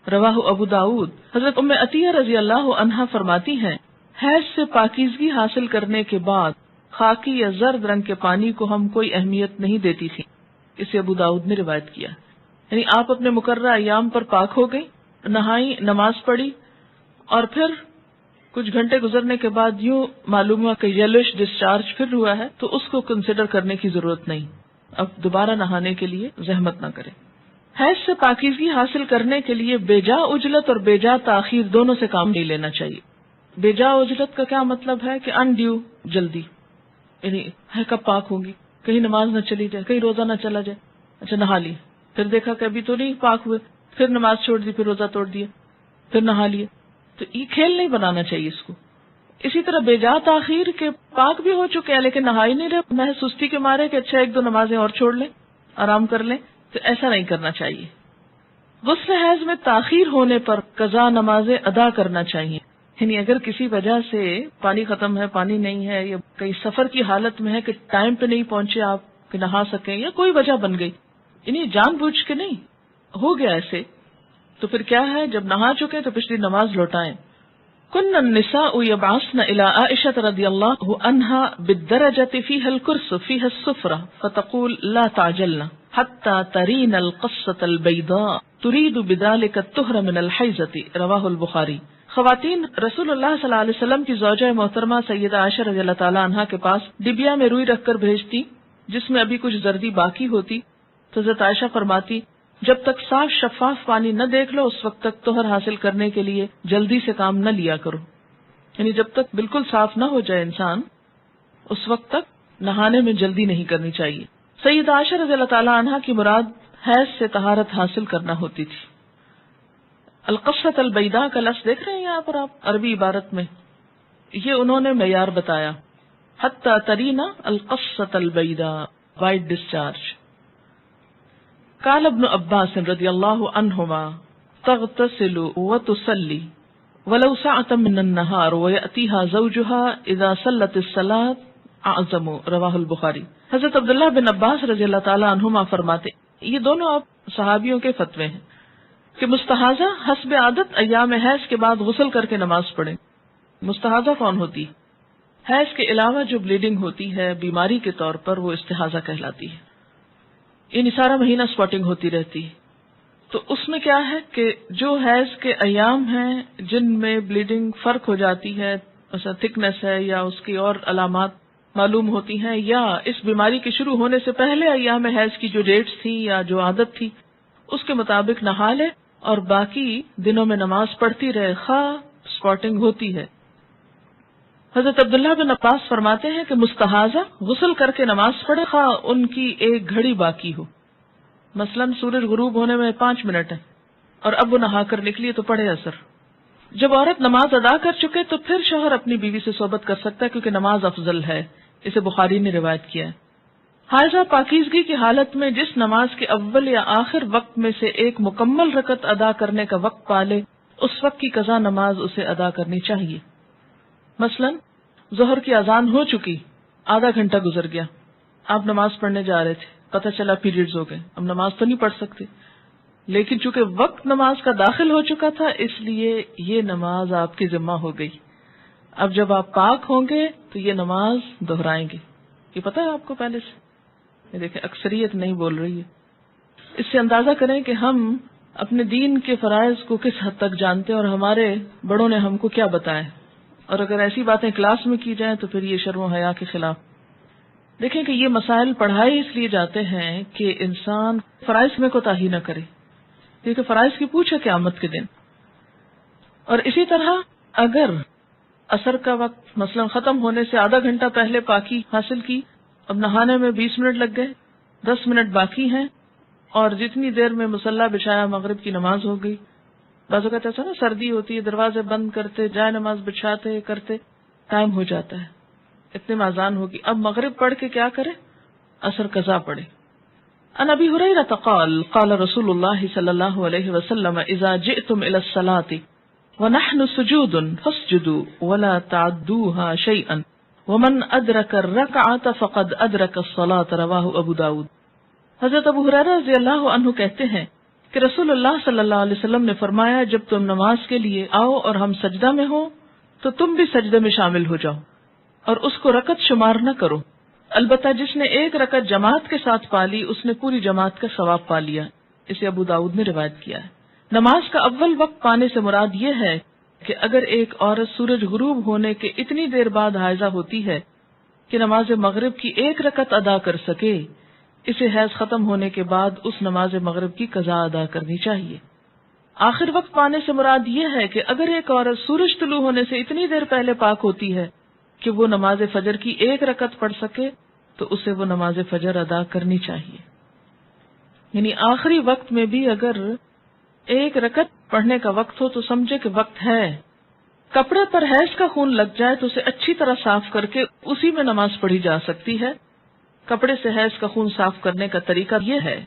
رواہ ابو داود۔ حضرت ام عطیہ رضی اللہ عنہا فرماتی ہیں حیض سے پاکیزگی حاصل کرنے کے بعد خاکی یا زرد رنگ کے پانی کو ہم کوئی اہمیت نہیں دیتی تھی، اسے ابو داود نے روایت کیا۔ یعنی آپ اپنے مقررہ ایام پر پاک ہو گئی، نہائی، نماز پڑھی، اور پھر کچھ گھنٹے گزرنے کے بعد یوں معلوم ہوا کہ یلوش ڈسچارج پھر ہوا ہے تو اس کو کنسیڈر کرنے کی ضرورت نہیں، اب دوبارہ نہانے کے لیے زحمت نہ کرے۔ حیض سے پاکیزگی حاصل کرنے کے لیے بے جا اجلت اور بے جا تاخیر دونوں سے کام نہیں لینا چاہیے۔ بے جا اجلت کا کیا مطلب ہے کہ انڈیو جلدی، یعنی ہے کب پاک ہوگی، کہیں نماز نہ چلی جائے، کہیں روزہ نہ چلا جائے، اچھا نہا لی، پھر دیکھا کہ ابھی تو نہیں پاک ہوئے، پھر نماز چھوڑ دی، پھر روزہ توڑ دیا، پھر نہا لیے، تو یہ کھیل نہیں بنانا چاہیے اس کو۔ اسی طرح بے جا تاخیر کے پاک بھی ہو چکے ہیں لیکن نہا ہی نہیں رہے، محض سستی کے مارے کہ اچھا ایک دو نمازیں اور چھوڑ لیں، آرام کر لیں، تو ایسا نہیں کرنا چاہیے۔ غسل حیض میں تاخیر ہونے پر قضا نمازیں ادا کرنا چاہیے، یعنی اگر کسی وجہ سے پانی ختم ہے، پانی نہیں ہے، یا کئی سفر کی حالت میں ہے کہ ٹائم پہ نہیں پہنچے آپ کہ نہا سکیں، یا کوئی وجہ بن گئی، یعنی جان بوجھ کے نہیں ہو گیا ایسے، تو پھر کیا ہے جب نہا چکے تو پچھلی نماز لوٹائیں۔ کن النساء یبعثن الی عائشہ رضی اللہ عنہا بالدرجۃ فیہا الکرس فیہا الصفرہ فتقول لا تعجلن حتی ترین القصۃ البیضاء ترید بذلک الطہر من الحیضۃ، رواہ البخاری۔ خواتین رسول اللہ صلی اللہ علیہ وسلم کی زوجہ محترمہ سیدہ عائشہ رضی اللہ تعالی عنہا کے پاس ڈبیا میں روئی رکھ کر بھیجتی جس میں ابھی کچھ زردی باقی ہوتی، تو حضرت عائشہ فرماتی جب تک صاف شفاف پانی نہ دیکھ لو اس وقت تک طہر حاصل کرنے کے لیے جلدی سے کام نہ لیا کرو، یعنی جب تک بالکل صاف نہ ہو جائے انسان اس وقت تک نہانے میں جلدی نہیں کرنی چاہیے۔ سیدہ عائشہ رضی اللہ تعالی عنہا کی مراد حیض سے طہارت حاصل کرنا ہوتی تھی۔ القصۃ البیضاء کا لفظ دیکھ رہے ہیں یہاں پر آپ عربی عبارت میں، یہ انہوں نے معیار بتایا، حتی ترینا القصۃ البیضاء، وائٹ ڈسچارج۔ قال ابن عباس رضی اللہ عنہما تغتسل وتصلی ولو ساعة من النهار ويأتيها زوجها اذا صلت الصلاة اعظم، رواہ البخاری۔ حضرت عبداللہ بن عباس رضی اللہ تعالی عنہما فرماتے، یہ دونوں آپ صحابیوں کے فتوے ہیں کہ مستحاضہ حسب عادت ایام حیض کے بعد غسل کر کے نماز پڑھیں۔ مستحاضہ کون ہوتی؟ حیض کے علاوہ جو بلیڈنگ ہوتی ہے بیماری کے طور پر وہ استحاضہ کہلاتی ہے، یعنی سارا مہینہ سپاٹنگ ہوتی رہتی ہے۔ تو اس میں کیا ہے کہ جو حیض کے ایام ہیں جن میں بلیڈنگ فرق ہو جاتی ہے، مثلا تھکنس ہے یا اس کی اور علامات معلوم ہوتی ہیں، یا اس بیماری کے شروع ہونے سے پہلے ایام حیض کی جو ڈیٹس تھی یا جو عادت تھی اس کے مطابق نہا لے اور باقی دنوں میں نماز پڑھتی رہے خواہ سپاٹنگ ہوتی ہے۔ حضرت عبداللہ بن عباس فرماتے ہیں کہ مستحاضہ غسل کر کے نماز پڑھے خواہ ان کی ایک گھڑی باقی ہو، مثلاً سورج غروب ہونے میں 5 منٹ ہے اور اب وہ نہا کر نکلی تو پڑھے اثر۔ جب عورت نماز ادا کر چکے تو پھر شوہر اپنی بیوی سے صحبت کر سکتا ہے کیونکہ نماز افضل ہے، اسے بخاری نے روایت کیا ہے۔ حائضہ پاکیزگی کی حالت میں جس نماز کے اول یا آخر وقت میں سے ایک مکمل رکعت ادا کرنے کا وقت پالے اس وقت کی قضا نماز اسے ادا کرنی چاہیے۔ مثلاً ظہر کی اذان ہو چکی، آدھا گھنٹہ گزر گیا، آپ نماز پڑھنے جا رہے تھے، پتہ چلا پیریڈز ہو گئے، اب نماز تو نہیں پڑھ سکتے، لیکن چونکہ وقت نماز کا داخل ہو چکا تھا اس لیے یہ نماز آپ کی ذمہ ہو گئی. اب جب آپ پاک ہوں گے تو یہ نماز دہرائیں گے. یہ پتہ ہے آپ کو پہلے سے؟ یہ دیکھیں اکثریت نہیں بول رہی ہے. اس سے اندازہ کریں کہ ہم اپنے دین کے فرائض کو کس حد تک جانتے ہیں اور ہمارے بڑوں نے ہم کو کیا بتایا. اور اگر ایسی باتیں کلاس میں کی جائیں تو پھر یہ شرم و حیا کے خلاف. دیکھیں کہ یہ مسائل پڑھائے اس لیے جاتے ہیں کہ انسان فرائض میں کوتاہی نہ کرے، کیونکہ فرائض کی پوچھ ہے قیامت کے دن. اور اسی طرح اگر عصر کا وقت مثلا ختم ہونے سے آدھا گھنٹہ پہلے پاکی حاصل کی، اب نہانے میں 20 منٹ لگ گئے، 10 منٹ باقی ہیں، اور جتنی دیر میں مصلی بچھایا مغرب کی نماز ہو گئی. بعض اوقات ایسا نا سردی ہوتی ہے، دروازے بند کرتے جائے نماز بچھاتے کرتے ٹائم ہو جاتا ہے، اتنے میں اذان ہوگی. اب مغرب پڑھ کے کیا کرے؟ عصر قضا پڑھے. عن ابی ہریرہ قال قال رسول اللہ صلی اللہ علیہ وسلم اذا جئتم الى الصلاة ونحن سجود فاسجدوا ولا تعدوها شيئا ومن ادرك الركعة فقد ادرك الصلاة رواہ ابو داود. حضرت ابو ہریرہ رضی اللہ عنہ کہتے ہیں کہ رسول اللہ صلی اللہ علیہ وسلم نے فرمایا جب تم نماز کے لیے آؤ اور ہم سجدہ میں ہوں تو تم بھی سجدے میں شامل ہو جاؤ اور اس کو رکعت شمار نہ کرو. البتہ جس نے ایک رکعت جماعت کے ساتھ پالی اس نے پوری جماعت کا ثواب پا لیا. اسے ابو داؤد نے روایت کیا ہے. نماز کا اول وقت پانے سے مراد یہ ہے کہ اگر ایک عورت سورج غروب ہونے کے اتنی دیر بعد حائضہ ہوتی ہے کہ نماز مغرب کی ایک رکعت ادا کر سکے، اسے حیض ختم ہونے کے بعد اس نماز مغرب کی قضا ادا کرنی چاہیے. آخر وقت پانے سے مراد یہ ہے کہ اگر ایک عورت سورج طلوع ہونے سے اتنی دیر پہلے پاک ہوتی ہے کہ وہ نماز فجر کی ایک رکعت پڑھ سکے تو اسے وہ نماز فجر ادا کرنی چاہیے. یعنی آخری وقت میں بھی اگر ایک رکعت پڑھنے کا وقت ہو تو سمجھے کہ وقت ہے. کپڑے پر حیض کا خون لگ جائے تو اسے اچھی طرح صاف کر کے اسی میں نماز پڑھی جا سکتی ہے. کپڑے سے حیض کا خون صاف کرنے کا طریقہ یہ ہے.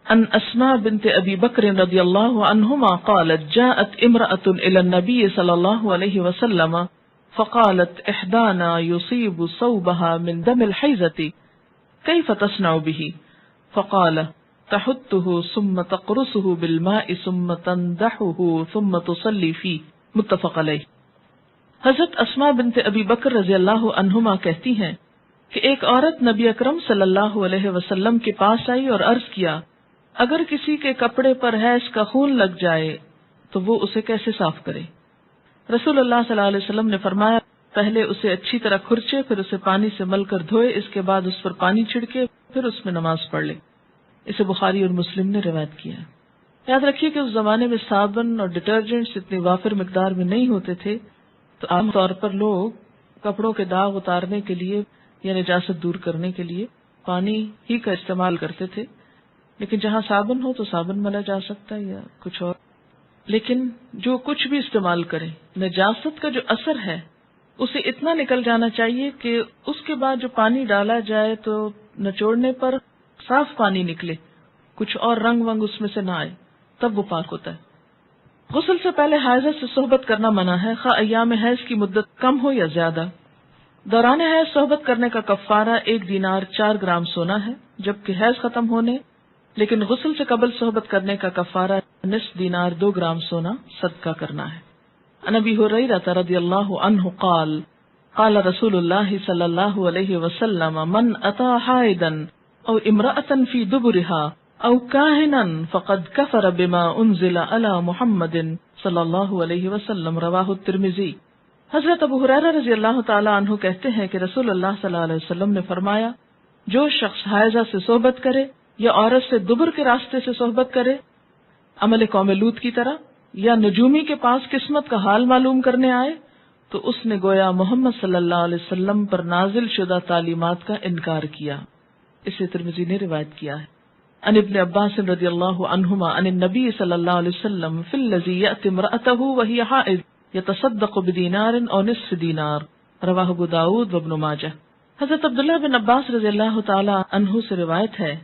ان اسماء بنت ابی بکر رضی اللہ عنہما قالت جاءت امرأة الى النبی صلی اللہ علیہ وسلم فقالت احدانا يصيب صوبها من دم الحیضة كيف تصنع به فقال تحته ثم تقرصه بالماء ثم تندحه ثم تصلي فيه متفق علیہ. حضرت اسماء بنت ابی بکر رضی اللہ عنہما کہتی ہیں کہ ایک عورت نبی اکرم صلی اللہ علیہ وسلم کے پاس آئی اور عرض کیا اگر کسی کے کپڑے پر حیض کا خون لگ جائے تو وہ اسے کیسے صاف کرے. رسول اللہ صلی اللہ علیہ وسلم نے فرمایا پہلے اسے اچھی طرح کھرچے، پھر اسے پانی سے مل کر دھوئے، اس کے بعد اس پر پانی چھڑکے، پھر اس میں نماز پڑھ لے. اسے بخاری اور مسلم نے روایت کیا ہے. یاد رکھیے کہ اس زمانے میں صابن اور ڈٹرجنٹس اتنی وافر مقدار میں نہیں ہوتے تھے، تو عام طور پر لوگ کپڑوں کے داغ اتارنے کے لیے یا نجاست دور کرنے کے لیے پانی ہی کا استعمال کرتے تھے. لیکن جہاں صابن ہو تو صابن ملا جا سکتا ہے یا کچھ اور. لیکن جو کچھ بھی استعمال کرے، نجاست کا جو اثر ہے اسے اتنا نکل جانا چاہیے کہ اس کے بعد جو پانی ڈالا جائے تو نچوڑنے پر صاف پانی نکلے، کچھ اور رنگ ونگ اس میں سے نہ آئے، تب وہ پاک ہوتا ہے. غسل سے پہلے حائضہ سے صحبت کرنا منع ہے، خواہ ایام حیض کی مدت کم ہو یا زیادہ. دوران حیض صحبت کرنے کا کفارہ 1 دینار 4 گرام سونا ہے، جبکہ حیض ختم ہونے لیکن غسل سے قبل صحبت کرنے کا کفارہ نصف دینار 2 گرام سونا صدقہ کرنا ہے. عن ابی ہریرہ رضی اللہ عنہ قال قال رسول اللہ صلی اللہ علیہ وسلم من اتی حائضا او امرأة فی دبرها او کاہنا فقد کفر بما انزل علی محمد صلی اللہ علیہ وسلم رواہ الترمذی. حضرت ابو ہریرہ رضی اللہ تعالی عنہ کہتے ہیں کہ رسول اللہ صلی اللہ علیہ وسلم نے فرمایا جو شخص حائضہ سے صحبت کرے یا عورت سے دبر کے راستے سے صحبت کرے، عمل قوم لوط کی طرح، یا نجومی کے پاس قسمت کا حال معلوم کرنے آئے، تو اس نے گویا محمد صلی اللہ علیہ وسلم پر نازل شدہ تعلیمات کا انکار کیا. اسے ترمذی نے روایت کیا ہے. عن ابن عباس رضی اللہ عنہما عن النبی صلی اللہ علیہ وسلم فی الذی یأتی امرأته وہی حائض یتصدق بدینار او نصف دینار رواہ ابو داؤد و ابن ماجہ. حضرت عبداللہ بن عباس رضی اللہ تعالی عنہ سے روایت ہے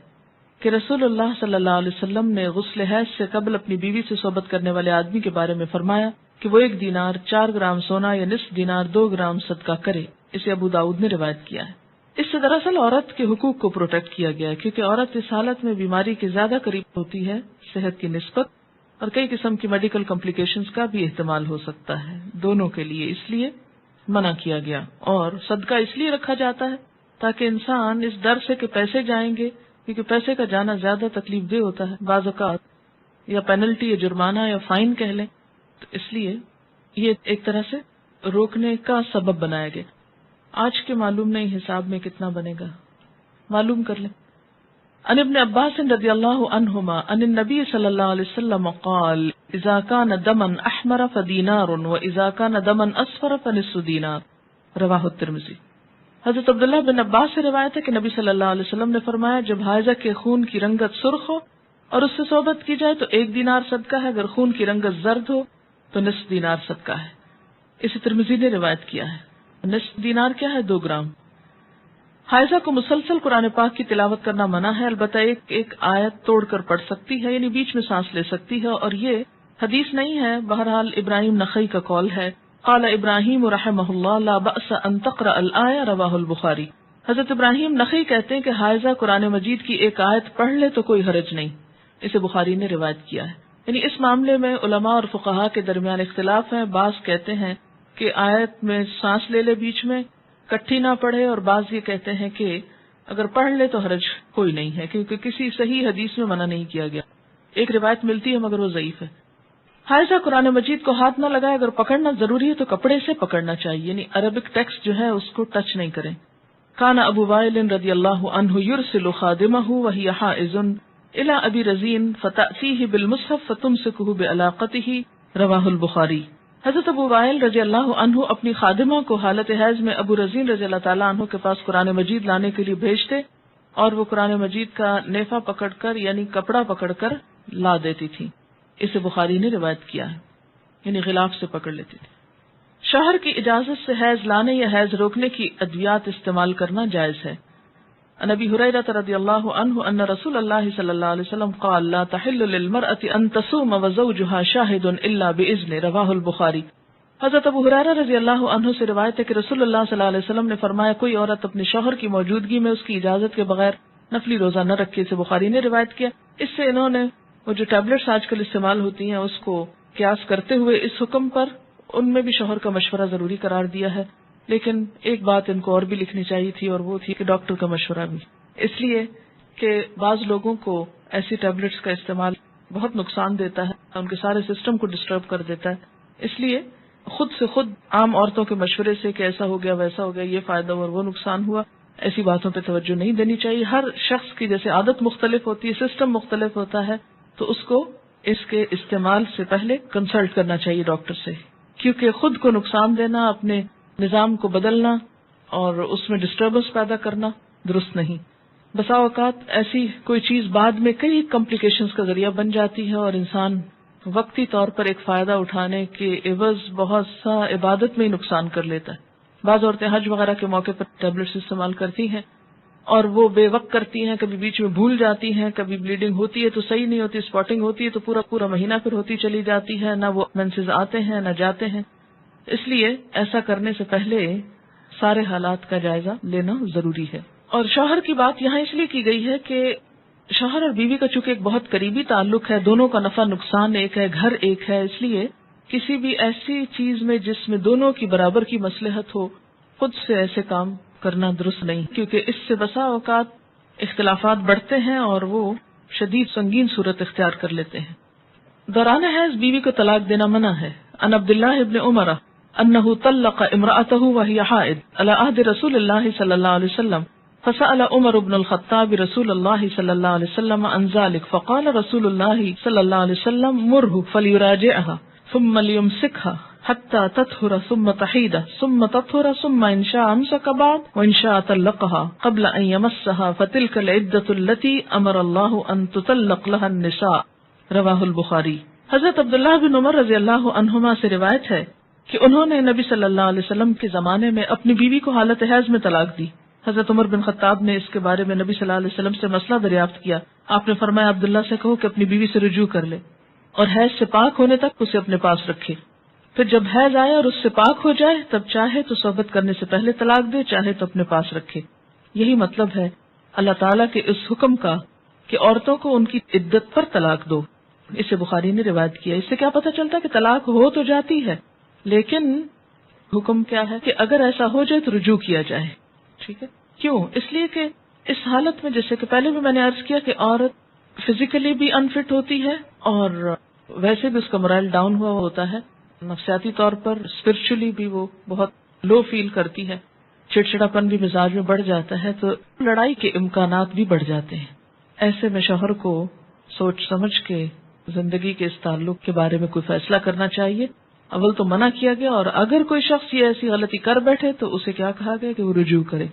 کہ رسول اللہ صلی اللہ علیہ وسلم نے غسل حیض سے قبل اپنی بیوی سے صحبت کرنے والے آدمی کے بارے میں فرمایا کہ وہ 1 دینار 4 گرام سونا یا نصف دینار 2 گرام صدقہ کرے. اسے ابو داؤد نے روایت کیا ہے. اس سے دراصل عورت کے حقوق کو پروٹیکٹ کیا گیا ہے، کیونکہ عورت اس حالت میں بیماری کے زیادہ قریب ہوتی ہے صحت کی نسبت، اور کئی قسم کی میڈیکل کمپلیکیشنز کا بھی احتمال ہو سکتا ہے دونوں کے لیے، اس لیے منع کیا گیا۔ اور صدقہ اس لیے رکھا جاتا ہے تاکہ انسان اس ڈر سے کہ پیسے جائیں گے، کیونکہ پیسے کا جانا زیادہ تکلیف دہ ہوتا ہے بعض اوقات، یا پینلٹی یا جرمانہ یا فائن کہہ لیں، تو اس لیے یہ ایک طرح سے روکنے کا سبب بنایا گیا۔ آج کے معلوم نہیں حساب میں کتنا بنے گا، معلوم کر لیں۔ عن ابن عباس رضی اللہ عنہما عن النبی صلی اللہ علیہ وسلم قال اذا كان دما احمر فدینار واذا كان دما اصفر فنصف دینار، رواہ الترمذی۔ حضرت عبداللہ بن عباس سے روایت ہے کہ نبی صلی اللہ علیہ وسلم نے فرمایا، جب حائضہ کے خون کی رنگت سرخ ہو اور اس سے صحبت کی جائے تو 1 دینار صدقہ ہے، اگر خون کی رنگت زرد ہو تو نصف دینار صدقہ ہے۔ اسے ترمذی نے روایت کیا ہے۔ نصف دینار کیا ہے؟ 2 گرام۔ حائضہ کو مسلسل قرآن پاک کی تلاوت کرنا منع ہے، البتہ ایک آیت توڑ کر پڑھ سکتی ہے، یعنی بیچ میں سانس لے سکتی ہے، اور یہ حدیث نہیں ہے، بہرحال ابراہیم نخعی کا قول ہے۔ قال ابراہیم رحمہ اللہ لا بأس ان تقرأ الآیہ، رواہ البخاری۔ حضرت ابراہیم نخعی کہتے ہیں کہ حائضہ قرآن مجید کی ایک آیت پڑھ لے تو کوئی حرج نہیں، اسے بخاری نے روایت کیا ہے۔ یعنی اس معاملے میں علماء اور فقہاء کے درمیان اختلاف ہے، بعض کہتے ہیں کہ آیت میں سانس لے لے بیچ میں، کٹھی نہ پڑھے، اور بعض یہ کہتے ہیں کہ اگر پڑھ لے تو حرج کوئی نہیں ہے، کیونکہ کسی صحیح حدیث میں منع نہیں کیا گیا۔ ایک روایت ملتی ہے مگر وہ ضعیف ہے۔ حائضہ قرآن مجید کو ہاتھ نہ لگائے، اگر پکڑنا ضروری ہے تو کپڑے سے پکڑنا چاہیے، یعنی عربک ٹیکسٹ جو ہے اس کو ٹچ نہیں کریں۔ کان ابو وائل رضی اللہ عنہ یرسل خادمہ وہی حائض الی ابی رزین فتأتیہ بالمصحف فتمسکہ بعلاقتہ، رواہ البخاری۔ حضرت ابو وائل رضی اللہ عنہ اپنی خادمہ کو حالت حیض میں ابو رزین رضی اللہ تعالیٰ عنہ کے پاس قرآن مجید لانے کے لیے بھیجتے، اور وہ قرآن مجید کا نیفہ پکڑ کر یعنی کپڑا پکڑ کر لا دیتی تھی۔ اسے بخاری نے روایت کیا ہے، یعنی غلاف سے پکڑ لیتی تھی۔ شوہر کی اجازت سے حیض لانے یا حیض روکنے کی ادویات استعمال کرنا جائز ہے۔ عن ابی ہریرہ رضی اللہ عنہ ان رسول اللہ صلی اللہ علیہ وسلم قال لا تحل للمرأة ان تصوم وزوجها شاہد الا باذن، رواہ البخاری۔ حضرت ابو ہریرہ رضی اللہ عنہ سے روایت ہے کہ رسول اللہ صلی اللہ علیہ وسلم نے فرمایا، کوئی عورت اپنے شوہر کی موجودگی میں اس کی اجازت کے بغیر نفلی روزہ نہ رکھے، اسے بخاری نے روایت کیا۔ اس سے انہوں نے وہ جو ٹیبلٹس آج کل استعمال ہوتی ہیں اس کو قیاس کرتے ہوئے اس حکم پر ان میں بھی شوہر کا مشورہ ضروری قرار دیا ہے، لیکن ایک بات ان کو اور بھی لکھنی چاہیے تھی، اور وہ تھی کہ ڈاکٹر کا مشورہ بھی، اس لیے کہ بعض لوگوں کو ایسی ٹیبلٹس کا استعمال بہت نقصان دیتا ہے، ان کے سارے سسٹم کو ڈسٹرب کر دیتا ہے۔ اس لیے خود سے خود عام عورتوں کے مشورے سے کہ ایسا ہو گیا ویسا ہو گیا، یہ فائدہ اور وہ نقصان ہوا، ایسی باتوں پہ توجہ نہیں دینی چاہیے۔ ہر شخص کی جیسے عادت مختلف ہوتی ہے، سسٹم مختلف ہوتا ہے، تو اس کو اس کے استعمال سے پہلے کنسلٹ کرنا چاہیے ڈاکٹر سے، کیونکہ خود کو نقصان دینا، اپنے نظام کو بدلنا اور اس میں ڈسٹربنس پیدا کرنا درست نہیں۔ بسا اوقات ایسی کوئی چیز بعد میں کئی کمپلیکیشنز کا ذریعہ بن جاتی ہے، اور انسان وقتی طور پر ایک فائدہ اٹھانے کے عوض بہت سا عبادت میں ہی نقصان کر لیتا ہے۔ بعض عورتیں حج وغیرہ کے موقع پر ٹیبلٹس استعمال کرتی ہیں، اور وہ بے وقت کرتی ہیں، کبھی بیچ میں بھول جاتی ہیں، کبھی بلیڈنگ ہوتی ہے تو صحیح نہیں ہوتی، اسپاٹنگ ہوتی ہے تو پورا مہینہ پھر ہوتی چلی جاتی ہے، نہ وہ مینسز آتے ہیں نہ جاتے ہیں۔ اس لیے ایسا کرنے سے پہلے سارے حالات کا جائزہ لینا ضروری ہے۔ اور شوہر کی بات یہاں اس لیے کی گئی ہے کہ شوہر اور بیوی کا چونکہ ایک بہت قریبی تعلق ہے، دونوں کا نفع نقصان ایک ہے، گھر ایک ہے، اس لیے کسی بھی ایسی چیز میں جس میں دونوں کی برابر کی مصلحت ہو، خود سے ایسے کام کرنا درست نہیں، کیونکہ اس سے بسا اوقات اختلافات بڑھتے ہیں اور وہ شدید سنگین صورت اختیار کر لیتے ہیں۔ دوران حیض بیوی کو طلاق دینا منع ہے۔ ان عبداللہ ابن عمر انه طلق امرأته وهي حائض على عهد رسول الله صلی اللہ علیہ وسلم فسأل عمر بن الخطاب رسول الله صلی اللہ علیہ وسلم عن ذلك فقال رسول الله صلی اللہ علیہ وسلم مره فليراجعها ثم ليمسكها حتى تطهر ثم تحيد ثم تطهر ثم إن شاء أمسك بعد وإن شاء طلقها قبل أن يمسها فتلك العدة التي أمر الله أن تطلق لها النساء، رواہ البخاری۔ حضرت عبداللہ بن عمر رضی اللہ عنہما سے روایت ہے کہ انہوں نے نبی صلی اللہ علیہ وسلم کے زمانے میں اپنی بیوی کو حالت حیض میں طلاق دی۔ حضرت عمر بن خطاب نے اس کے بارے میں نبی صلی اللہ علیہ وسلم سے مسئلہ دریافت کیا۔ آپ نے فرمایا عبداللہ سے کہو کہ اپنی بیوی سے رجوع کر لے اور حیض سے پاک ہونے تک اسے اپنے پاس رکھے، پھر جب حیض آئے اور اس سے پاک ہو جائے تب چاہے تو صحبت کرنے سے پہلے طلاق دے، چاہے تو اپنے پاس رکھے۔ یہی مطلب ہے اللہ تعالیٰ کے اس حکم کا کہ عورتوں کو ان کی عدت پر طلاق دو. اسے بخاری نے روایت کیا. اس سے کیا پتہ چلتا ہے کہ طلاق ہو تو جاتی ہے، لیکن حکم کیا ہے کہ اگر ایسا ہو جائے تو رجوع کیا جائے. ٹھیک ہے. کیوں؟ اس لیے کہ اس حالت میں جیسے کہ پہلے بھی میں نے عرض کیا کہ عورت فزیکلی بھی انفٹ ہوتی ہے اور ویسے بھی اس کا morale ڈاؤن ہوا ہوتا ہے، نفسیاتی طور پر، اسپرچولی بھی وہ بہت لو فیل کرتی ہے، چڑچڑاپن بھی مزاج میں بڑھ جاتا ہے، تو لڑائی کے امکانات بھی بڑھ جاتے ہیں. ایسے میں شوہر کو سوچ سمجھ کے زندگی کے اس تعلق کے بارے میں کوئی فیصلہ کرنا چاہیے. اول تو منع کیا گیا، اور اگر کوئی شخص یہ ایسی غلطی کر بیٹھے تو اسے کیا کہا گیا کہ وہ رجوع کرے.